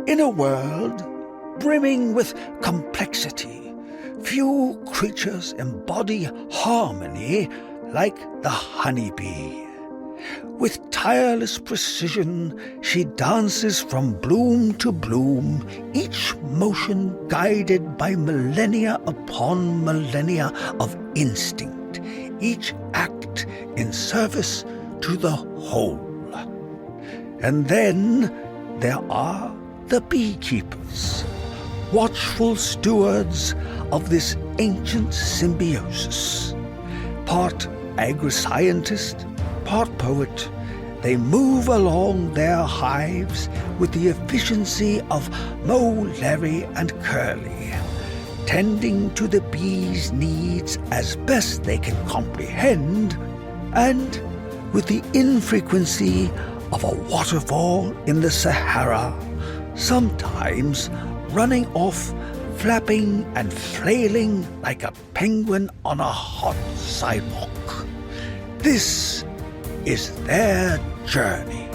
In a world brimming with complexity, few creatures embody harmony like the honeybee. With tireless precision, she dances from bloom to bloom, each motion guided by millennia upon millennia of instinct, each act in service to the whole. And then there are the beekeepers, watchful stewards of this ancient symbiosis. Part agri-scientist, part poet, they move along their hives with the efficiency of Mo, Larry, and Curly, tending to the bees' needs as best they can comprehend, and with the infrequency of a waterfall in the Sahara, sometimes running off, flapping and flailing like a penguin on a hot sidewalk. This is their journey.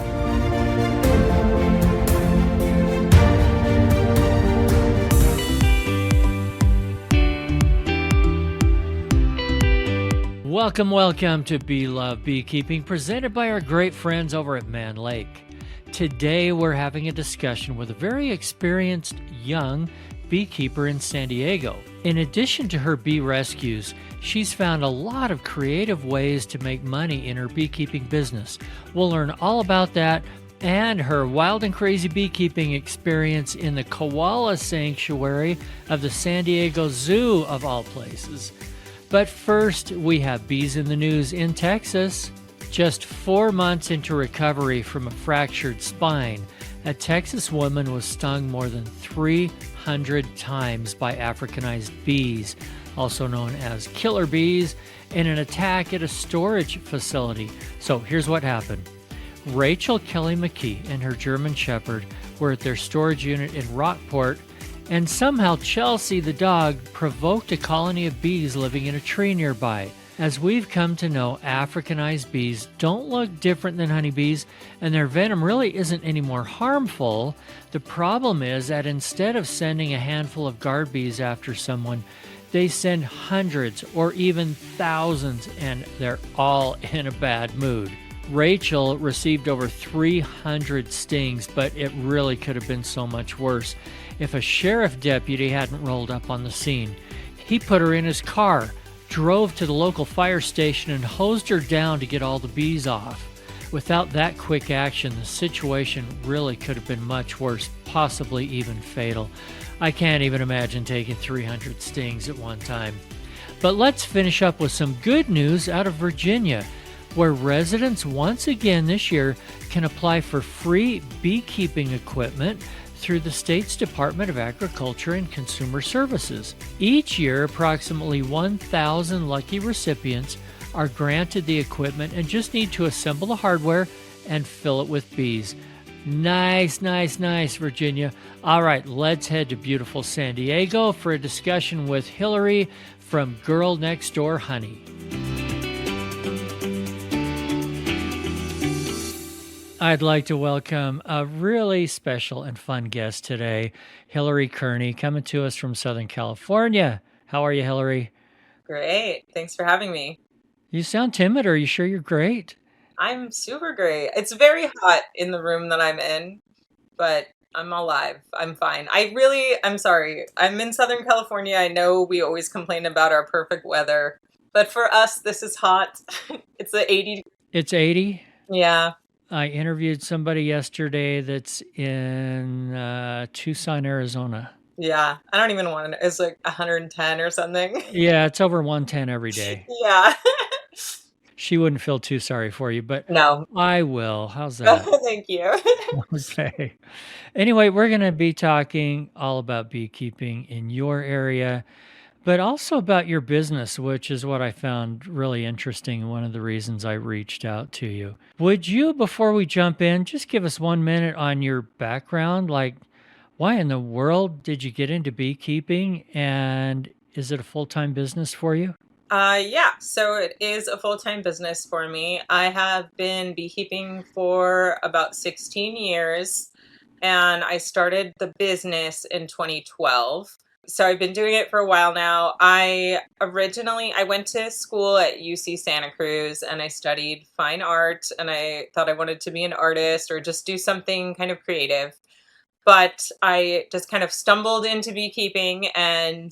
Welcome to Bee Love Beekeeping, presented by our great friends over at Mann Lake. Today we're having a discussion with a very experienced young beekeeper in San Diego. In addition to her bee rescues, she's found a lot of creative ways to make money in her beekeeping business. We'll learn all about that and her wild and crazy beekeeping experience in the koala sanctuary of the San Diego Zoo, of all places. But first, we have bees in the news in Texas. Just 4 months into recovery from a fractured spine, a Texas woman was stung more than 300 times by Africanized bees, also known as killer bees, in an attack at a storage facility. So here's what happened. Rachel Kelly McKee and her German Shepherd were at their storage unit in Rockport, and somehow Chelsea the dog provoked a colony of bees living in a tree nearby. As we've come to know, Africanized bees don't look different than honeybees, and their venom really isn't any more harmful. The problem is that instead of sending a handful of guard bees after someone, they send hundreds or even thousands, and they're all in a bad mood. Rachel received over 300 stings, but it really could have been so much worse if a sheriff deputy hadn't rolled up on the scene. He put her in his car, drove to the local fire station, and hosed her down to get all the bees off. Without that quick action, the situation really could have been much worse, possibly even fatal. I can't even imagine taking 300 stings at one time. But let's finish up with some good news out of Virginia, where residents once again this year can apply for free beekeeping equipment through the state's Department of Agriculture and Consumer Services. Each year, approximately 1,000 lucky recipients are granted the equipment and just need to assemble the hardware and fill it with bees. Nice, Virginia. All right, let's head to beautiful San Diego for a discussion with Hilary from Girl Next Door Honey. I'd like to welcome a really special and fun guest today, Hilary Kearney, coming to us from Southern California. How are you, Hilary? Great. Thanks for having me. You sound timid. Are you sure you're great? I'm super great. It's very hot in the room that I'm in, but I'm alive. I'm fine. I'm sorry. I'm in Southern California. I know we always complain about our perfect weather, but for us, this is hot. It's 80. It's 80? Yeah. I interviewed somebody yesterday that's in Tucson, Arizona. Yeah. I don't even want to. It's like 110 or something. Yeah, it's over 110 every day. Yeah. She wouldn't feel too sorry for you, but No. I will. How's that? Thank you. Okay. Anyway, we're going to be talking all about beekeeping in your area, but also about your business, which is what I found really interesting. One of the reasons I reached out to you. Would you, before we jump in, just give us 1 minute on your background? Like, why in the world did you get into beekeeping, and is it a full-time business for you? Yeah, so it is a full-time business for me. I have been beekeeping for about 16 years. and I started the business in 2012. So I've been doing it for a while now. I went to school at UC Santa Cruz and I studied fine art, and I thought I wanted to be an artist or just do something kind of creative. But I just kind of stumbled into beekeeping, and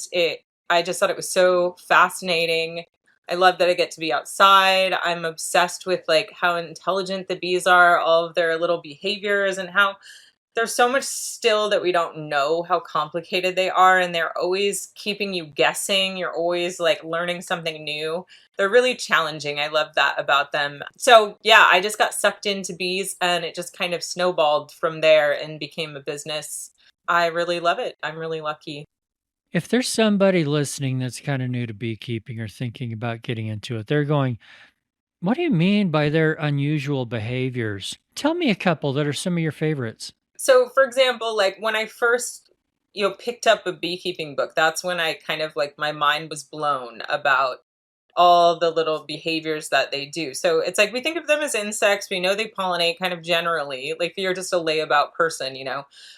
I just thought it was so fascinating. I love that I get to be outside. I'm obsessed with like how intelligent the bees are, all of their little behaviors, and how there's so much still that we don't know how complicated they are, and they're always keeping you guessing. You're always like learning something new. They're really challenging. I love that about them. So yeah, I just got sucked into bees, and it just kind of snowballed from there and became a business. I really love it. I'm really lucky. If there's somebody listening that's kind of new to beekeeping or thinking about getting into it, they're going, "What do you mean by their unusual behaviors?" Tell me a couple that are some of your favorites. So for example, like when I first picked up a beekeeping book, that's when I kind of like my mind was blown about all the little behaviors that they do. So it's like we think of them as insects. We know they pollinate kind of generally, like you're just a layabout person.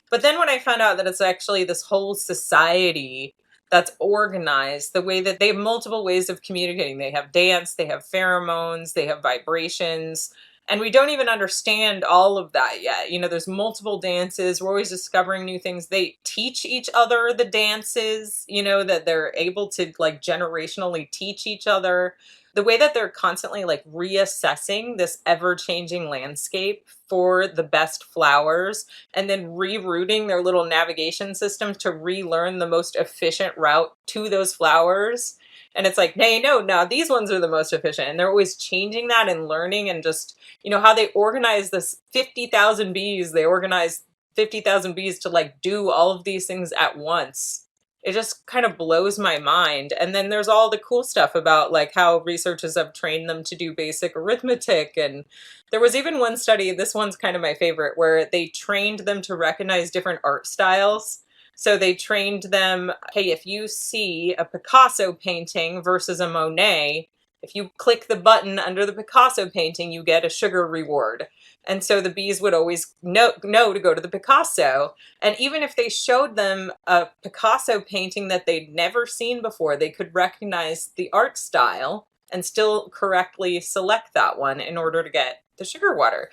But then when I found out that it's actually this whole society that's organized, the way that they have multiple ways of communicating. They have dance, they have pheromones, they have vibrations. And we don't even understand all of that yet. There's multiple dances. We're always discovering new things. They teach each other the dances, that they're able to like generationally teach each other. The way that they're constantly like reassessing this ever changing landscape for the best flowers and then rerouting their little navigation systems to relearn the most efficient route to those flowers. And it's like, hey, no, now these ones are the most efficient. And they're always changing that and learning, and just, how they organize this 50,000 bees. They organize 50,000 bees to like do all of these things at once. It just kind of blows my mind. And then there's all the cool stuff about like how researchers have trained them to do basic arithmetic. And there was even one study, this one's kind of my favorite, where they trained them to recognize different art styles. So they trained them, hey, if you see a Picasso painting versus a Monet, if you click the button under the Picasso painting, you get a sugar reward. And so the bees would always know to go to the Picasso. And even if they showed them a Picasso painting that they'd never seen before, they could recognize the art style and still correctly select that one in order to get the sugar water.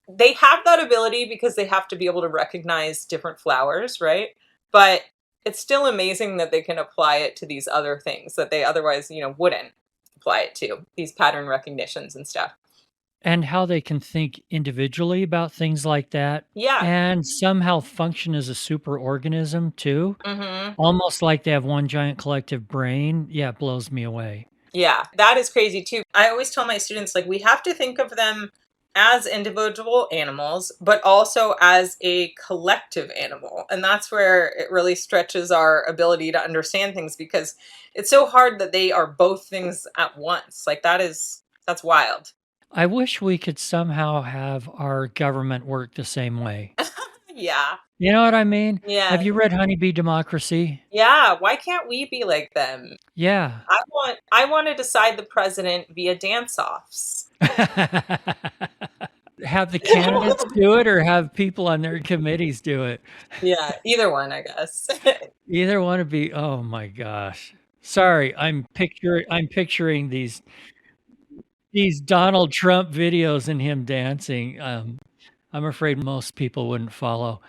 They have that ability because they have to be able to recognize different flowers, right? But it's still amazing that they can apply it to these other things that they otherwise, wouldn't apply it to, these pattern recognitions and stuff. And how they can think individually about things like that Yeah. and somehow function as a super organism too, Hmm. almost like they have one giant collective brain. Yeah, it blows me away. Yeah, that is crazy too. I always tell my students, like, we have to think of them as individual animals, but also as a collective animal. And that's where it really stretches our ability to understand things, because it's so hard that they are both things at once. Like, that's wild. I wish we could somehow have our government work the same way. Yeah. You know what I mean? Have Yeah. you read Honeybee Democracy? Yeah. Why can't we be like them? Yeah. I want to decide the president via dance-offs. Have the candidates do it or have people on their committees do it? Yeah, either one, I guess. Either one would be, oh my gosh. Sorry, I'm picturing these Donald Trump videos and him dancing. I'm afraid most people wouldn't follow.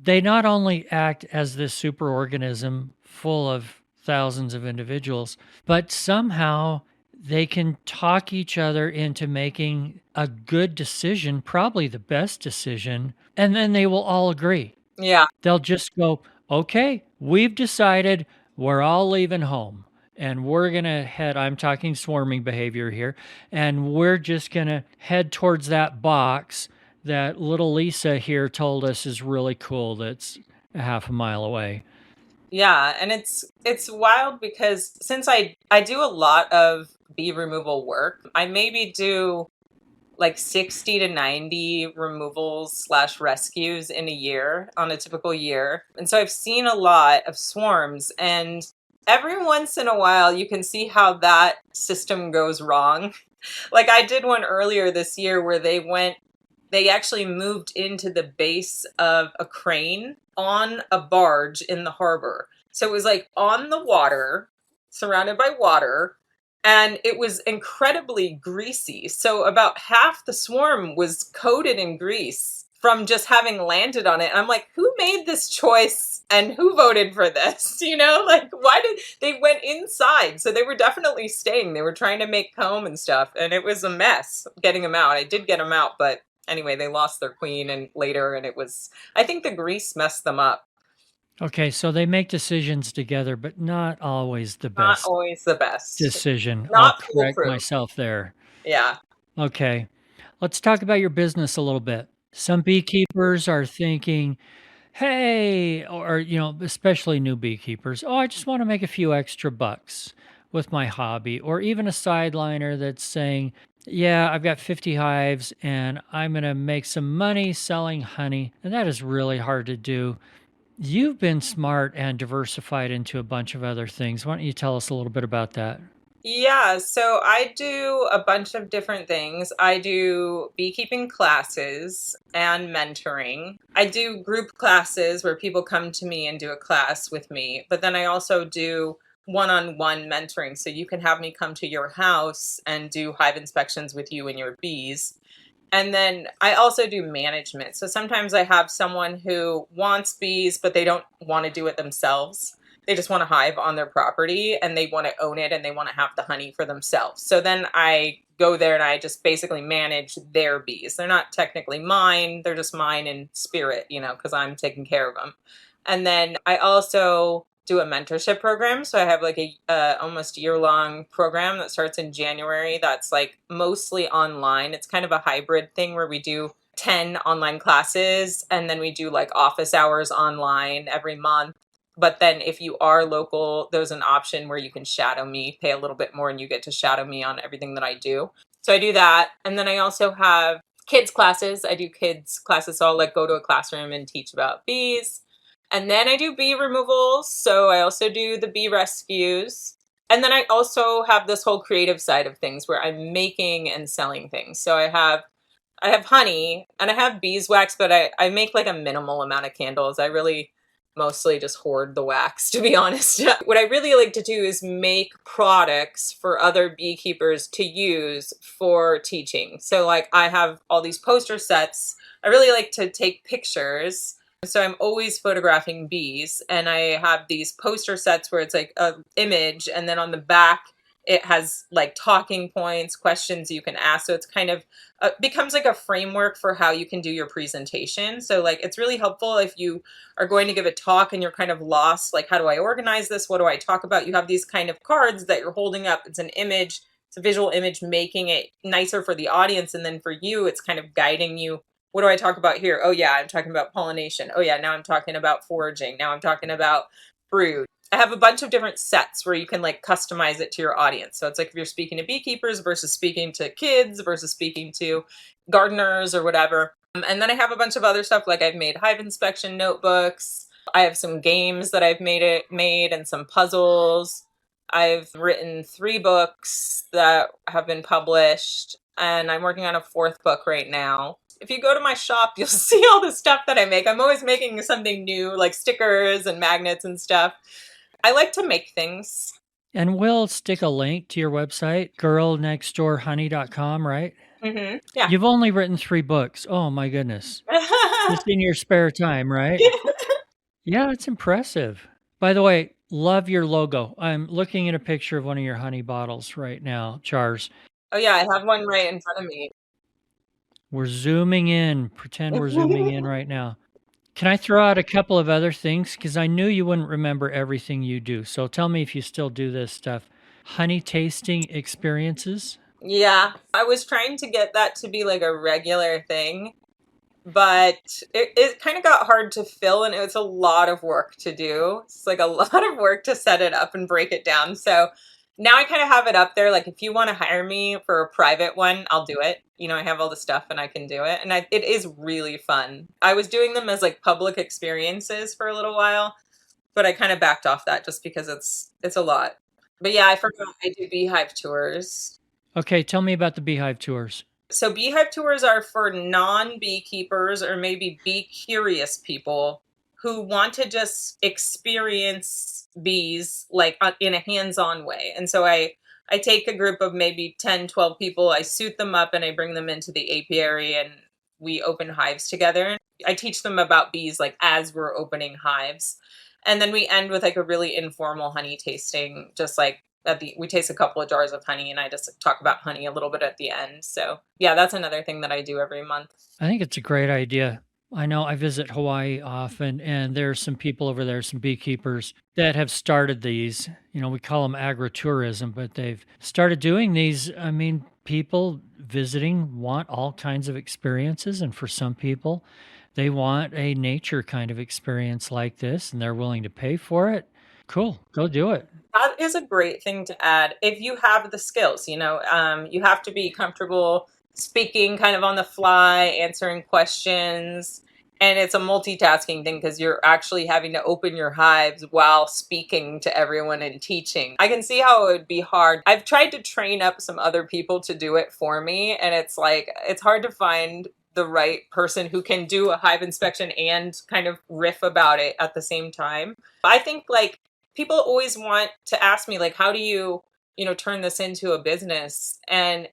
They not only act as this superorganism full of thousands of individuals, but somehow they can talk each other into making a good decision, probably the best decision, and then they will all agree. Yeah. They'll just go, okay, we've decided we're all leaving home and we're going to head, I'm talking swarming behavior here, and we're just going to head towards that box that little Lisa here told us is really cool, that's a half a mile away. Yeah, and it's wild because since I do a lot of bee removal work, I maybe do like 60 to 90 removals slash rescues in a year, on a typical year. And so I've seen a lot of swarms, and every once in a while you can see how that system goes wrong. Like I did one earlier this year where they went They actually moved into the base of a crane on a barge in the harbor. So it was like on the water, surrounded by water, and it was incredibly greasy. So about half the swarm was coated in grease from just having landed on it. And I'm like, who made this choice and who voted for this? Like why did they went inside? So they were definitely staying. They were trying to make comb and stuff, and it was a mess getting them out. I did get them out, but anyway, they lost their queen and later, and I think the grease messed them up. Okay, so they make decisions together, but not always the Not best always the best. decision. I'll Not correct foolproof. myself there. Yeah. Okay, let's talk about your business a little bit. Some beekeepers are thinking, hey, or, especially new beekeepers, oh, I just want to make a few extra bucks with my hobby, or even a sideliner that's saying, yeah, I've got 50 hives and I'm going to make some money selling honey. And that is really hard to do. You've been smart and diversified into a bunch of other things. Why don't you tell us a little bit about that? Yeah, so I do a bunch of different things. I do beekeeping classes and mentoring. I do group classes where people come to me and do a class with me, but then I also do one-on-one mentoring. So you can have me come to your house and do hive inspections with you and your bees. And then I also do management. So sometimes I have someone who wants bees, but they don't want to do it themselves. They just want to hive on their property and they want to own it and they want to have the honey for themselves. So then I go there and I just basically manage their bees. They're not technically mine, they're just mine in spirit, because I'm taking care of them. And then I also do a mentorship program. So I have like a almost year-long program that starts in January that's like mostly online. It's kind of a hybrid thing where we do 10 online classes and then we do like office hours online every month. But then if you are local, there's an option where you can shadow me, pay a little bit more, and you get to shadow me on everything that I do. So I do that. And then I also have kids classes. I do kids classes. So I'll like go to a classroom and teach about bees. And then I do bee removals. So I also do the bee rescues. And then I also have this whole creative side of things where I'm making and selling things. So I have honey and I have beeswax, but I make like a minimal amount of candles. I really mostly just hoard the wax, to be honest. What I really like to do is make products for other beekeepers to use for teaching. So like I have all these poster sets. I really like to take pictures. So I'm always photographing bees and I have these poster sets where it's like an image and then on the back it has like talking points, questions you can ask. So it's kind of becomes like a framework for how you can do your presentation. So like it's really helpful if you are going to give a talk and you're kind of lost, like how do I organize this? What do I talk about? You have these kind of cards that you're holding up. It's an image, it's a visual image, making it nicer for the audience. And then for you, it's kind of guiding you. What do I talk about here? Oh yeah, I'm talking about pollination. Oh yeah, now I'm talking about foraging. Now I'm talking about brood. I have a bunch of different sets where you can like customize it to your audience. So it's like if you're speaking to beekeepers versus speaking to kids versus speaking to gardeners or whatever. And then I have a bunch of other stuff like I've made hive inspection notebooks. I have some games that I've made and some puzzles. I've written 3 books that have been published and I'm working on a 4th book right now. If you go to my shop, you'll see all the stuff that I make. I'm always making something new, like stickers and magnets and stuff. I like to make things. And we'll stick a link to your website, girlnextdoorhoney.com, right? Yeah. You've only written 3 books. Oh my goodness. Just in your spare time, right? Yeah, it's impressive. By the way, love your logo. I'm looking at a picture of one of your honey bottles right now, jars. Oh yeah, I have one right in front of me. We're zooming in. Pretend we're zooming in right now. Can I throw out a couple of other things? Because I knew you wouldn't remember everything you do. So tell me if you still do this stuff. Honey tasting experiences. Yeah, I was trying to get that to be like a regular thing, but it kind of got hard to fill and it was a lot of work to do. It's like a lot of work to set it up and break it down. So now I kind of have it up there. Like if you want to hire me for a private one, I'll do it. I have all the stuff and I can do it. And it is really fun. I was doing them as like public experiences for a little while, but I kind of backed off that just because it's a lot. But yeah, I forgot I do beehive tours. Okay, tell me about the beehive tours. So beehive tours are for non-beekeepers or maybe bee curious people who want to just experience bees like in a hands-on way. And so I take a group of maybe 10, 12 people, I suit them up and I bring them into the apiary and we open hives together. I teach them about bees like as we're opening hives. And then we end with like a really informal honey tasting, just like we taste a couple of jars of honey and I just talk about honey a little bit at the end. So yeah, that's another thing that I do every month. I think it's a great idea. I know I visit Hawaii often, and there's some people over there, some beekeepers that have started these. We call them agritourism, but they've started doing these. I mean, people visiting want all kinds of experiences, and for some people, they want a nature kind of experience like this, and they're willing to pay for it. Cool, go do it. That is a great thing to add if you have the skills. You have to be comfortable speaking kind of on the fly, answering questions. And it's a multitasking thing because you're actually having to open your hives while speaking to everyone and teaching. I can see how it would be hard. I've tried to train up some other people to do it for me, and it's hard to find the right person who can do a hive inspection and kind of riff about it at the same time. I think like people always want to ask me like, how do you, turn this into a business? And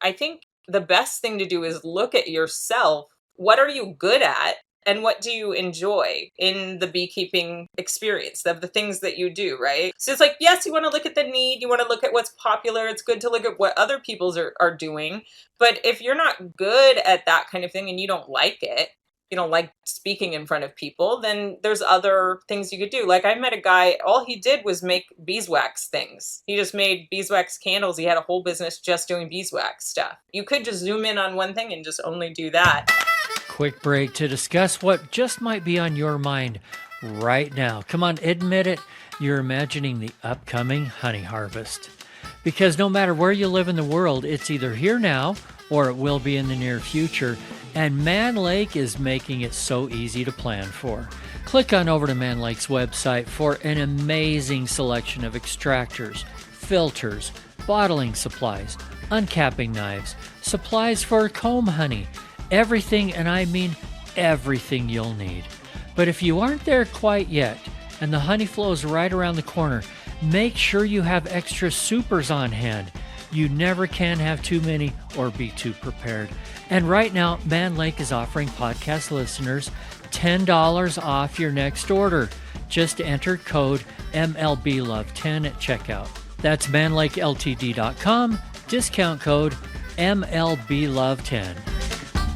I think the best thing to do is look at yourself. What are you good at? And what do you enjoy in the beekeeping experience of the things that you do, right? So it's like, yes, you want to look at the need, you want to look at what's popular. It's good to look at what other people's are doing. But if you're not good at that kind of thing and you don't like it, you don't like speaking in front of people, then there's other things you could do. Like I met a guy, all he did was make beeswax things. He just made beeswax candles. He had a whole business just doing beeswax stuff. You could just zoom in on one thing and just only do that. Quick break to discuss what just might be on your mind right now. Come on, admit it. You're imagining the upcoming honey harvest. Because no matter where you live in the world, it's either here now or it will be in the near future. And Mann Lake is making it so easy to plan for. Click on over to Mann Lake's website for an amazing selection of extractors, filters, bottling supplies, uncapping knives, supplies for comb honey, everything, and I mean everything you'll need. But if you aren't there quite yet, and the honey flows right around the corner, make sure you have extra supers on hand. You never can have too many or be too prepared. And right now, Mann Lake is offering podcast listeners $10 off your next order. Just enter code MLBLOVE10 at checkout. That's manlakeltd.com, discount code MLBLOVE10.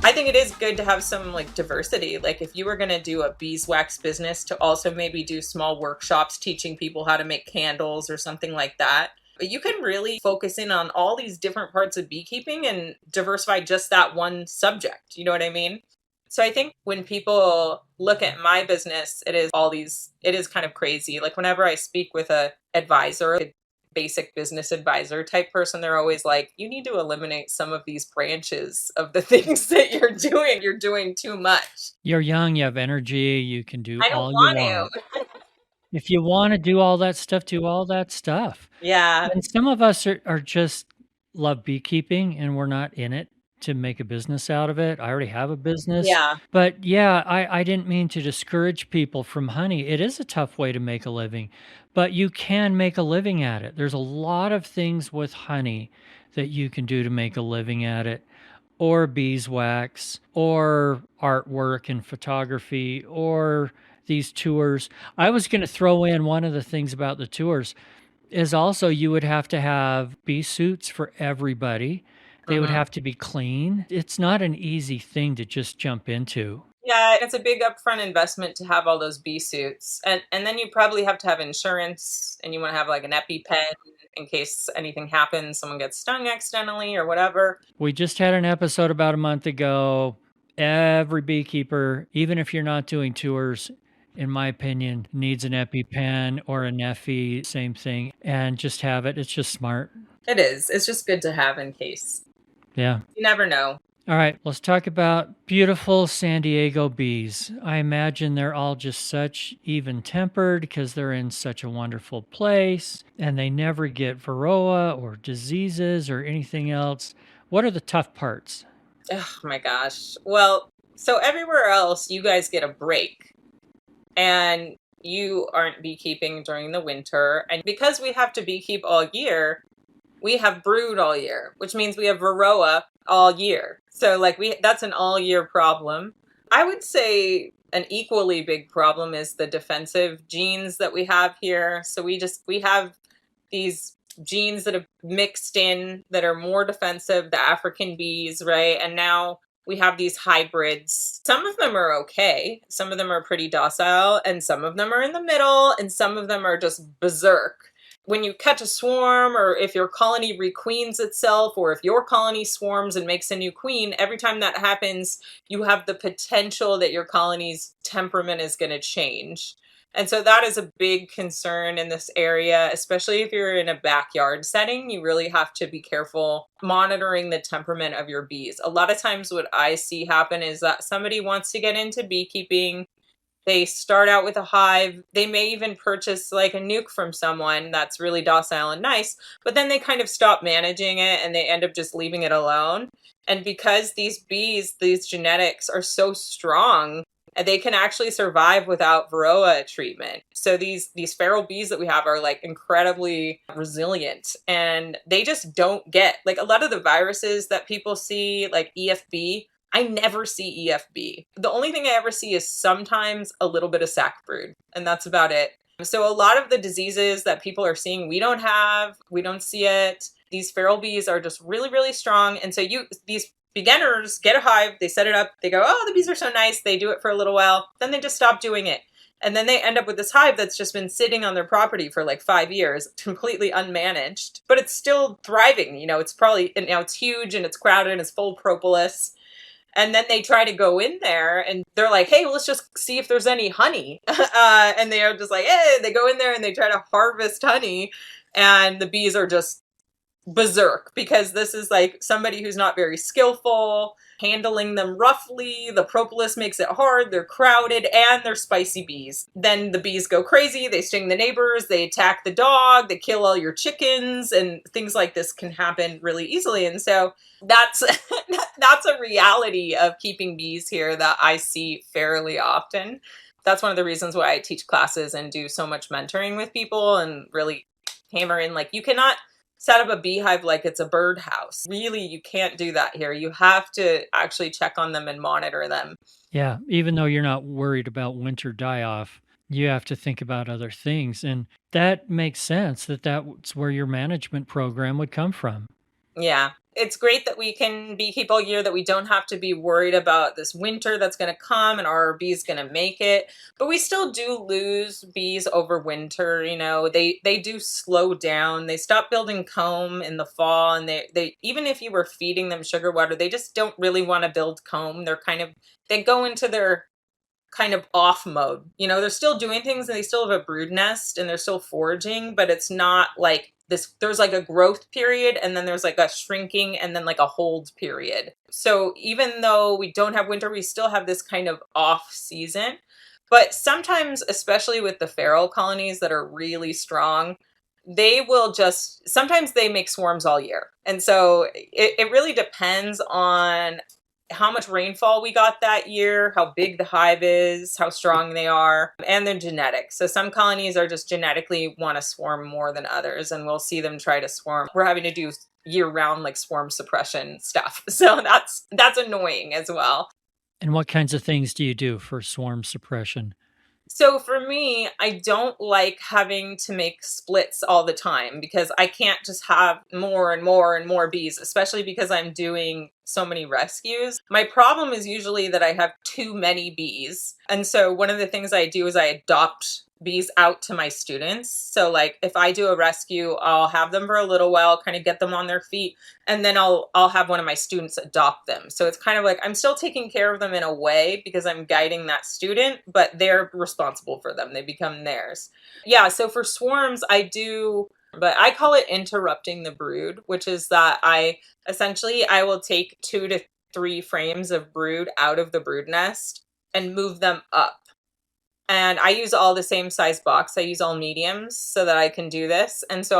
I think it is good to have some like diversity. Like if you were going to do a beeswax business, to also maybe do small workshops teaching people how to make candles or something like that. But you can really focus in on all these different parts of beekeeping and diversify just that one subject. You know what I mean? So I think when people look at my business, it is kind of crazy. Like whenever I speak with a advisor, a basic business advisor type person, they're always like, you need to eliminate some of these branches of the things that you're doing. You're doing too much. You're young, you have energy, you can do I don't all you want want. to. If you want to do all that stuff, do all that stuff. Yeah. And some of us are just love beekeeping and we're not in it to make a business out of it. I already have a business. Yeah. But yeah, I didn't mean to discourage people from honey. It is a tough way to make a living, but you can make a living at it. There's a lot of things with honey that you can do to make a living at it, or beeswax, or artwork and photography, or these tours. I was going to throw in one of the things about the tours is also you would have to have bee suits for everybody. They would have to be clean. It's not an easy thing to just jump into. Yeah, it's a big upfront investment to have all those bee suits. And then you probably have to have insurance and you want to have like an EpiPen in case anything happens, someone gets stung accidentally or whatever. We just had an episode about a month ago. Every beekeeper, even if you're not doing tours, in my opinion, needs an EpiPen or a Neffy, same thing, and just have it. It's just smart. It is. It's just good to have in case. Yeah. You never know. All right, let's talk about beautiful San Diego bees. I imagine they're all just such even-tempered because they're in such a wonderful place and they never get Varroa or diseases or anything else. What are the tough parts? Oh my gosh. Well, so everywhere else, you guys get a break and you aren't beekeeping during the winter. And because we have to beekeep all year, we have brood all year, which means we have Varroa all year. So like that's an all year problem. I would say an equally big problem is the defensive genes that we have here. So we have these genes that have mixed in that are more defensive, the African bees, right? And now we have these hybrids. Some of them are okay. Some of them are pretty docile, and some of them are in the middle, and some of them are just berserk. When you catch a swarm, or if your colony requeens itself, or if your colony swarms and makes a new queen, every time that happens, you have the potential that your colony's temperament is going to change. And so that is a big concern in this area, especially if you're in a backyard setting. You really have to be careful monitoring the temperament of your bees. A lot of times, what I see happen is that somebody wants to get into beekeeping. They start out with a hive. They may even purchase like a nuke from someone that's really docile and nice, but then they kind of stop managing it and they end up just leaving it alone. And because these bees, these genetics are so strong, they can actually survive without Varroa treatment. So these feral bees that we have are like incredibly resilient, and they just don't get like a lot of the viruses that people see, like EFB. I never see EFB. The only thing I ever see is sometimes a little bit of sac brood, and that's about it. So a lot of the diseases that people are seeing, we don't see it. These feral bees are just really, really strong. And so these beginners get a hive, they set it up, they go, oh, the bees are so nice. They do it for a little while. Then they just stop doing it. And then they end up with this hive that's just been sitting on their property for like 5 years, completely unmanaged, but it's still thriving. It's probably, it's huge and it's crowded and it's full of propolis. And then they try to go in there and they're like, hey, well, let's just see if there's any honey. And they are just like, hey, they go in there and they try to harvest honey. And the bees are just berserk because this is like somebody who's not very skillful, handling them roughly. The propolis makes it hard. They're crowded and they're spicy bees. Then the bees go crazy. They sting the neighbors. They attack the dog. They kill all your chickens, and things like this can happen really easily. And so that's that's a reality of keeping bees here that I see fairly often. That's one of the reasons why I teach classes and do so much mentoring with people and really hammer in like you cannot set up a beehive like it's a birdhouse. Really, you can't do that here. You have to actually check on them and monitor them. Yeah, even though you're not worried about winter die off, you have to think about other things. And that makes sense that that's where your management program would come from. Yeah. It's great that we can beekeep all year, that we don't have to be worried about this winter that's going to come and are our bees going to make it. But we still do lose bees over winter. They do slow down. They stop building comb in the fall, and they even if you were feeding them sugar water, they just don't really want to build comb. They go into their kind of off mode. They're still doing things and they still have a brood nest and they're still foraging, but it's not like this. There's like a growth period and then there's like a shrinking and then like a hold period. So even though we don't have winter, we still have this kind of off season. But sometimes, especially with the feral colonies that are really strong, sometimes they make swarms all year. And so it really depends on how much rainfall we got that year, how big the hive is, how strong they are, and their genetics. So some colonies are just genetically want to swarm more than others, and we'll see them try to swarm. We're having to do year-round like swarm suppression stuff. So that's annoying as well. And what kinds of things do you do for swarm suppression? So for me, I don't like having to make splits all the time because I can't just have more and more and more bees, especially because I'm doing so many rescues. My problem is usually that I have too many bees. And so one of the things I do is I adopt bees out to my students. So like if I do a rescue, I'll have them for a little while, kind of get them on their feet, and then I'll have one of my students adopt them. So it's kind of like I'm still taking care of them in a way because I'm guiding that student, but they're responsible for them. They become theirs. Yeah, so for swarms, but I call it interrupting the brood, which is that I will take 2 to 3 frames of brood out of the brood nest and move them up. And I use all the same size box. I use all mediums so that I can do this. And so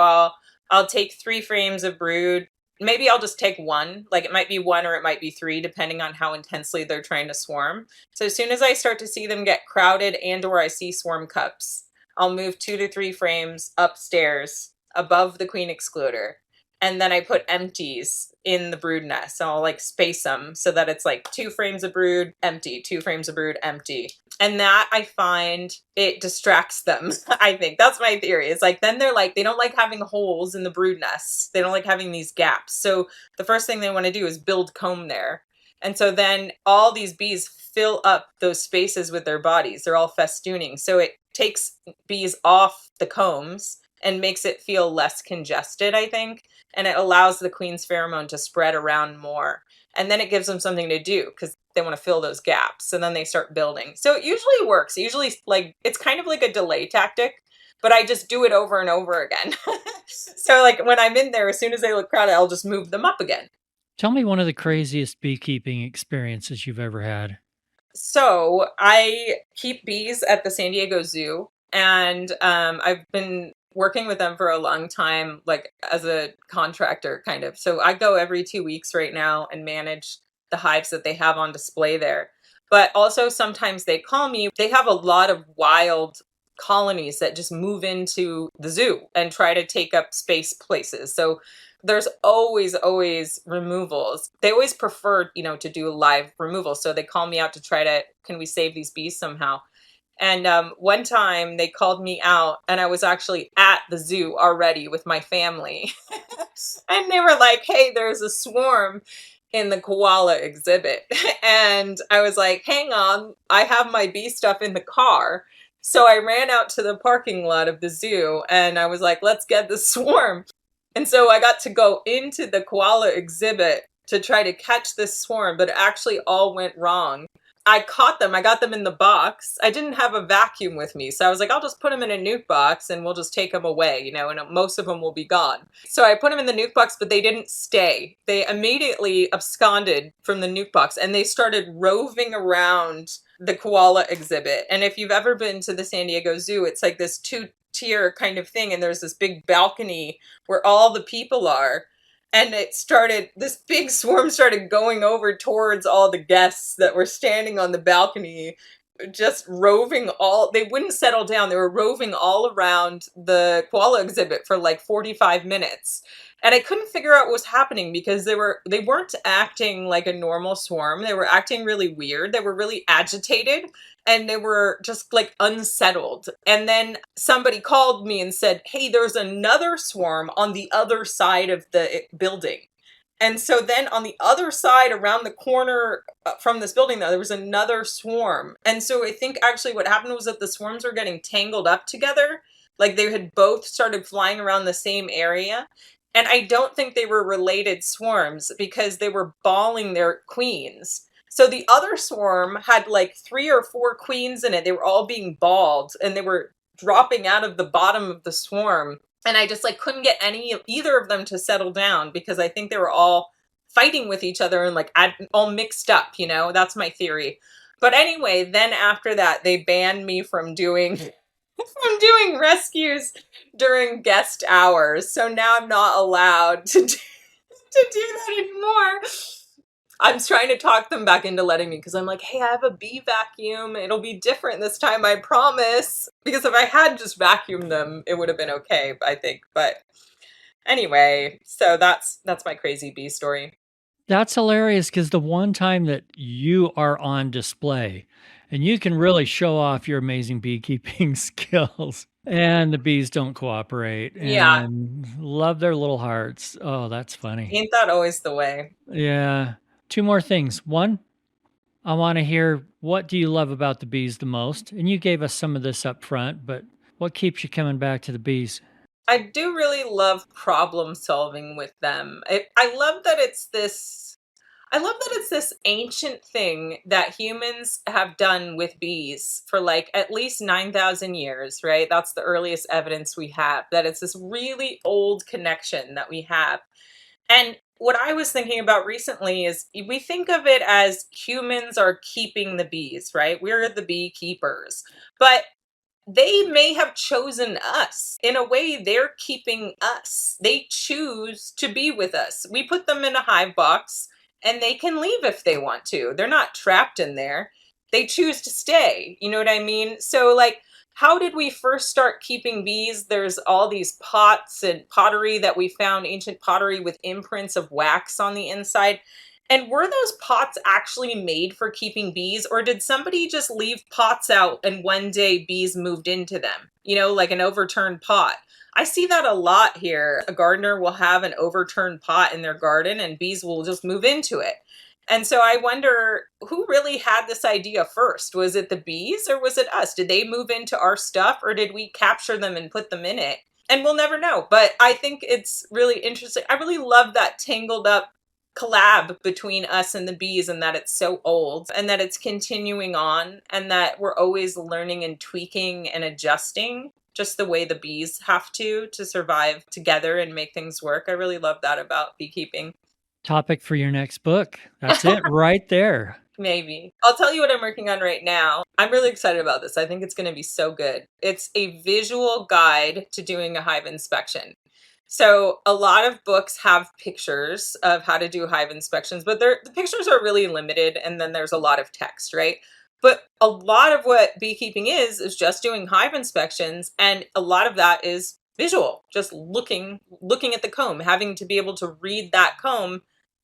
I'll take 3 frames of brood, maybe I'll just take one. Like it might be one or it might be three, depending on how intensely they're trying to swarm. So as soon as I start to see them get crowded and or I see swarm cups, I'll move 2 to 3 frames upstairs above the queen excluder. And then I put empties in the brood nest. So I'll like space them so that it's like 2 frames of brood, empty, 2 frames of brood, empty. And that I find it distracts them. I think that's my theory. It's like, then they're like, they don't like having holes in the brood nests. They don't like having these gaps. So the first thing they want to do is build comb there. And so then all these bees fill up those spaces with their bodies. They're all festooning. So it takes bees off the combs and makes it feel less congested, I think. And it allows the queen's pheromone to spread around more. And then it gives them something to do because they want to fill those gaps. So then they start building. So it usually works. Usually, like, it's kind of like a delay tactic, but I just do it over and over again. So like when I'm in there, as soon as they look crowded, I'll just move them up again. Tell me one of the craziest beekeeping experiences you've ever had. So I keep bees at the San Diego Zoo, and I've been working with them for a long time, like as a contractor kind of. So I go every 2 weeks right now and manage the hives that they have on display there. But also sometimes they call me. They have a lot of wild colonies that just move into the zoo and try to take up space places. So there's always removals. They always prefer, to do live removal. So they call me out to try to, can we save these bees somehow? And one time they called me out and I was actually at the zoo already with my family. And they were like, hey, there's a swarm in the koala exhibit. And I was like, hang on, I have my bee stuff in the car. So I ran out to the parking lot of the zoo and I was like, let's get the swarm. And so I got to go into the koala exhibit to try to catch this swarm, but it actually all went wrong. I caught them. I got them in the box. I didn't have a vacuum with me. So I was like, I'll just put them in a nuke box and we'll just take them away, and most of them will be gone. So I put them in the nuke box, but they didn't stay. They immediately absconded from the nuke box and they started roving around the koala exhibit. And if you've ever been to the San Diego Zoo, it's like this two-tier kind of thing. And there's this big balcony where all the people are. And this big swarm started going over towards all the guests that were standing on the balcony, just they wouldn't settle down. They were roving all around the koala exhibit for like 45 minutes. And I couldn't figure out what was happening because they weren't acting like a normal swarm. They were acting really weird. They were really agitated and they were just like unsettled. And then somebody called me and said, hey, there's another swarm on the other side of the building. And so then on the other side, around the corner from this building, though, there was another swarm. And so I think actually what happened was that the swarms were getting tangled up together. Like they had both started flying around the same area. And I don't think they were related swarms because they were balling their queens. So the other swarm had like 3 or 4 queens in it. They were all being balled and they were dropping out of the bottom of the swarm. And I just like couldn't get either of them to settle down because I think they were all fighting with each other and like all mixed up, that's my theory. But anyway, then after that, they banned me from doing rescues during guest hours. So now I'm not allowed to do that anymore. I'm trying to talk them back into letting me because I'm like, hey, I have a bee vacuum. It'll be different this time, I promise. Because if I had just vacuumed them, it would have been okay, I think. But anyway, so that's my crazy bee story. That's hilarious because the one time that you are on display and you can really show off your amazing beekeeping skills and the bees don't cooperate Yeah. and love their little hearts. Oh, that's funny. Ain't that always the way? Yeah. 2 more things. One, I want to hear, what do you love about the bees the most? And you gave us some of this up front, but what keeps you coming back to the bees? I do really love problem solving with them. I love that it's this ancient thing that humans have done with bees for like at least 9,000 years, right? That's the earliest evidence we have, that it's this really old connection that we have. And what I was thinking about recently is we think of it as humans are keeping the bees, right? We're the beekeepers. But they may have chosen us. In a way, they're keeping us. They choose to be with us. We put them in a hive box and they can leave if they want to. They're not trapped in there. They choose to stay. You know what I mean? So, like, how did we first start keeping bees? There's all these pots and pottery that we found, ancient pottery with imprints of wax on the inside. And were those pots actually made for keeping bees, or did somebody just leave pots out and one day bees moved into them? You know, like an overturned pot. I see that a lot here. A gardener will have an overturned pot in their garden and bees will just move into it. And so I wonder who really had this idea first? Was it the bees or was it us? Did they move into our stuff or did we capture them and put them in it? And we'll never know. But I think it's really interesting. I really love that tangled up collab between us and the bees, and that it's so old and that it's continuing on and that we're always learning and tweaking and adjusting just the way the bees have to survive together and make things work. I really love that about beekeeping. Topic for your next book. That's it right there. Maybe. I'll tell you what I'm working on right now. I'm really excited about this. I think it's going to be so good. It's a visual guide to doing a hive inspection. So a lot of books have pictures of how to do hive inspections, but the pictures are really limited and then there's a lot of text, right? But a lot of what beekeeping is just doing hive inspections, and a lot of that is visual, just looking at the comb, having to be able to read that comb,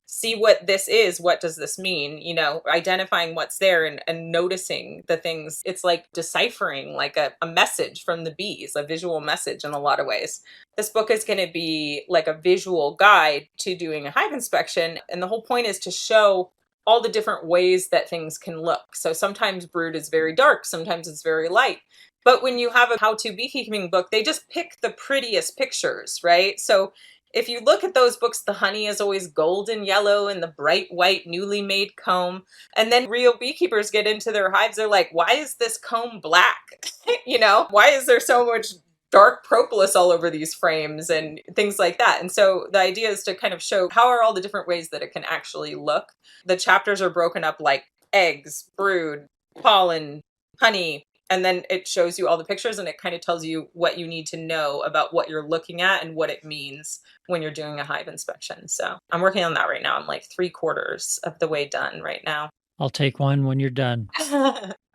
see what this is, what does this mean, you know, identifying what's there and noticing the things. It's like deciphering like a message from the bees, a visual message in a lot of ways. This book is going to be like a visual guide to doing a hive inspection, and the whole point is to show all the different ways that things can look. So sometimes brood is very dark, sometimes it's very light. But when you have a how-to beekeeping book, they just pick the prettiest pictures, right? So if you look at those books, the honey is always golden yellow and the bright white newly made comb. And then real beekeepers get into their hives. They're like, why is this comb black? You know, why is there so much dark propolis all over these frames and things like that? And so the idea is to kind of show how are all the different ways that it can actually look. The chapters are broken up like eggs, brood, pollen, honey, and then it shows you all the pictures and it kind of tells you what you need to know about what you're looking at and what it means when you're doing a hive inspection. So I'm working on that right now. I'm like 3/4 of the way done right now. I'll take one when you're done.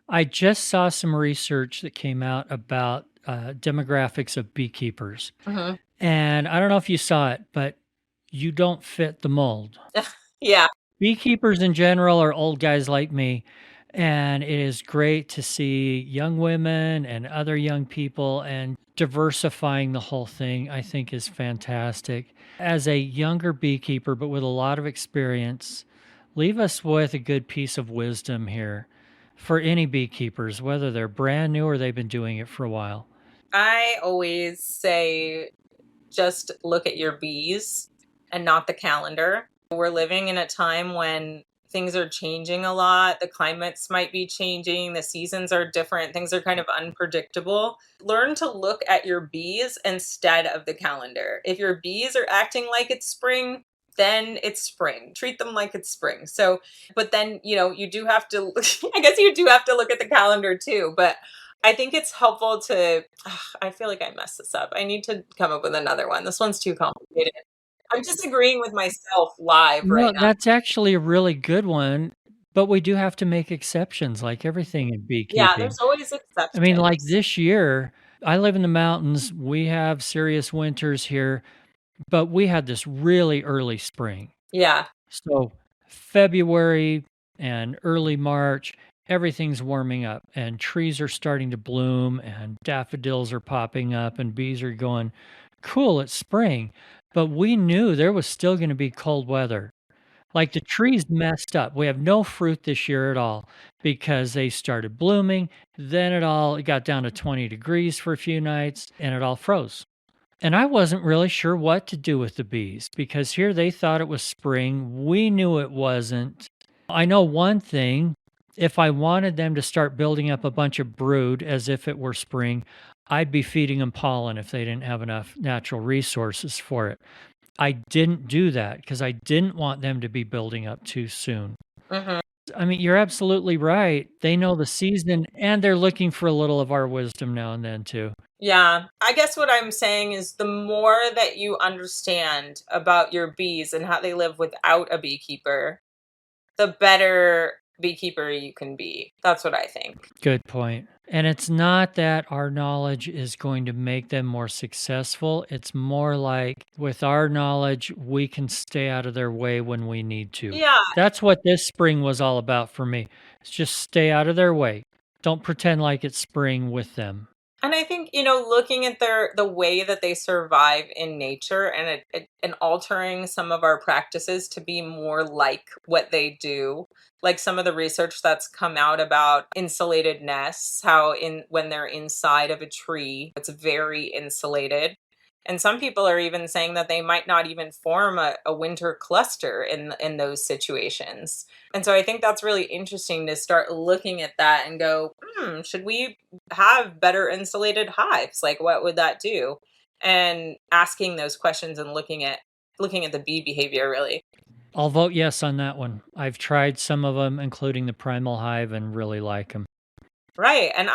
I just saw some research that came out about demographics of beekeepers. Mhm. And I don't know if you saw it, but you don't fit the mold. Yeah. Beekeepers in general are old guys like me, and it is great to see young women and other young people, and diversifying the whole thing, I think, is fantastic. As a younger beekeeper, but with a lot of experience, leave us with a good piece of wisdom here for any beekeepers, whether they're brand new or they've been doing it for a while. I always say just look at your bees and not the calendar. We're living in a time when things are changing a lot. The climates might be changing, the seasons are different, things are kind of unpredictable. Learn to look at your bees instead of the calendar. If your bees are acting like it's spring, then it's spring. Treat them like it's spring. So, but then, you know, you do have to, I guess you do have to look at the calendar too. But I think it's helpful to, I feel like I messed this up. I need to come up with another one. This one's too complicated. I'm just agreeing with myself live right No, now. that's actually a really good one, but we do have to make exceptions like everything in Yeah, beekeeping. there's always I mean, like exceptions. this year, I live in the mountains. We have serious winters here, but we had this really early spring. Yeah. So February and early March, everything's warming up and trees are starting to bloom and daffodils are popping up and bees are going, cool, it's spring. But we knew there was still going to be cold weather. Like the trees messed up. We have no fruit this year at all because they started blooming. Then it got down to 20 degrees for a few nights and it all froze. And I wasn't really sure what to do with the bees because here they thought it was spring. We knew it wasn't. I know one thing, if I wanted them to start building up a bunch of brood as if it were spring, I'd be feeding them pollen if they didn't have enough natural resources for it. I didn't do that because I didn't want them to be building up too soon. Hmm. I mean, you're absolutely right. They know the season, and they're looking for a little of our wisdom now and then too. Yeah, I guess what I'm saying is the more that you understand about your bees and how they live without a beekeeper, the better beekeeper you can be. That's what I think. Good point. And it's not that our knowledge is going to make them more successful. It's more like with our knowledge, we can stay out of their way when we need to. Yeah, That's what this spring was all about for me. It's just stay out of their way. Don't pretend like it's spring with them. and I think, looking at the way that they survive in nature and altering some of our practices to be more like what they do, like some of the research that's come out about insulated nests, how in when they're inside of a tree, it's very insulated. And some people are even saying that they might not even form a winter cluster in those situations. And so I think that's really interesting to start looking at that and go, should we have better insulated hives? Like what would that do? And asking those questions and looking at the bee behavior really. I'll vote yes on that one. I've tried some of them, including the Primal Hive, and really like them. Right. And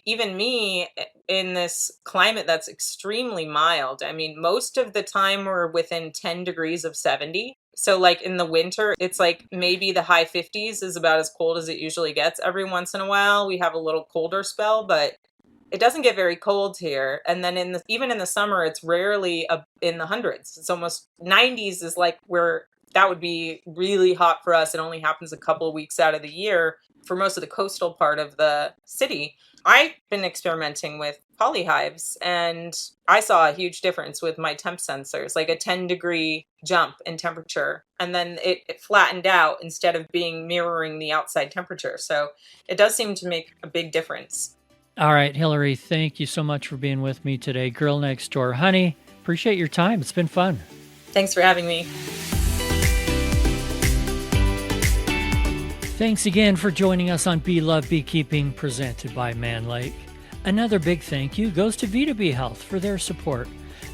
even me, in this climate that's extremely mild, I mean, most of the time we're within 10 degrees of 70. So, like in the winter, it's like maybe the high 50s is about as cold as it usually gets. Every once in a while, we have a little colder spell, but it doesn't get very cold here. And then even in the summer, it's rarely in the hundreds. It's almost 90s is like where that would be really hot for us. It only happens a couple of weeks out of the year for most of the coastal part of the city. I've been experimenting with polyhives and I saw a huge difference with my temp sensors, like a 10-degree jump in temperature. And then it flattened out instead of being mirroring the outside temperature. So it does seem to make a big difference. All right, Hilary, thank you so much for being with me today. Girl next door, honey, appreciate your time. It's been fun. Thanks for having me. Thanks again for joining us on Bee Love Beekeeping, presented by Mann Lake. Another big thank you goes to Vita Bee Health for their support.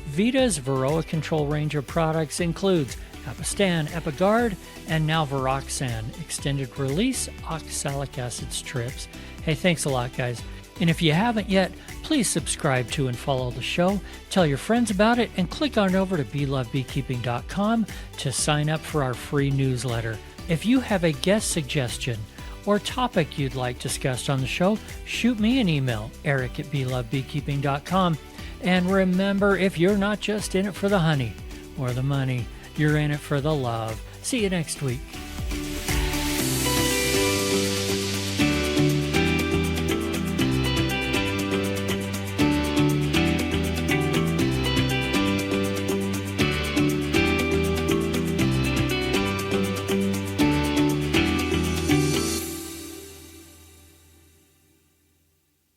Vita's Varroa control range of products includes Apistan, Epigard, and now Varoxan, extended release oxalic acid strips. Hey, thanks a lot, guys. And if you haven't yet, please subscribe to and follow the show, tell your friends about it, and click on over to beelovebeekeeping.com to sign up for our free newsletter. If you have a guest suggestion or topic you'd like discussed on the show, shoot me an email, eric@beelovebeekeeping.com. And remember, if you're not just in it for the honey or the money, you're in it for the love. See you next week.